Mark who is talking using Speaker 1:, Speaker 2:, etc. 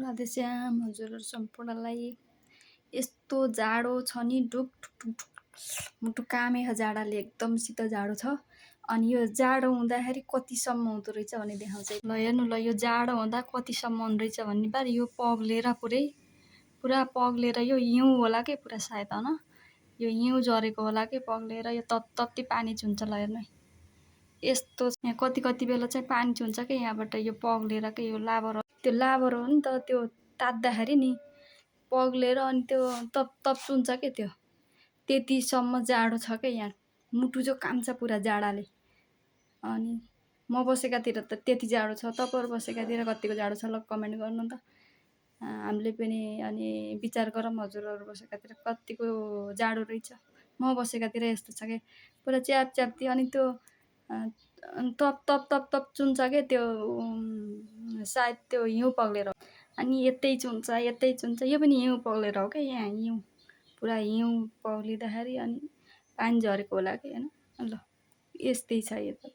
Speaker 1: राधेश्याम हजुरहरू सम्पूर्णलाई। यस्तो जाडो छ नि, ढुक ढुक ढुक ढुक मुटु कामेको जाडाले एकदमसित जाडो छ। अनि यो जाडो हुँदाखेरि कतिसम्म हुँदो रहेछ भन्ने देखाउँछ। ल हेर्नु ल, यो जाडो हुँदा कतिसम्म हुँदो रहेछ भन्ने बार यो पग्लेर पुरा पग्लेर यो हिउँ होला के पुरा सायद होइन, यो हिउँ झरेको होला के पग्लेर यो तत्तप्ती पानी छुन्छ। ल हेर्नु है, यस्तो यहाँ कति बेला चाहिँ पानी छुन्छ कि यहाँबाट यो पग्लेर के यो लाभर, त्यो लाभर हो नि त, त्यो तात्दाखेरि नि पग्लेर अनि त्यो तप चुन्छ के त्यो त्यतिसम्म जाडो छ क्या यहाँ। मुटु जो काम्छ पुरा जाडाले। अनि म बसेकातिर त त्यति जाडो छ, तपाईँहरू बसेकातिर कतिको जाडो छ ल कमेन्ट गर्नु त। हामीले पनि अनि विचार गरौँ हजुरहरू बसेकातिर कतिको जाडो रहेछ। म बसेकातिर यस्तो छ क्या, पुरा च्याप्ती अनि त्यो तप चुन्छ क्या त्यो सायद त्यो हिउँ पग्लेर। अनि यतै चुन्छ यो पनि हिउँ पग्लेर हो क्या। यहाँ हिउँ पुरा हिउँ पग्लिँदाखेरि अनि पानी झरेको होला कि होइन। ल यस्तै छ यो त।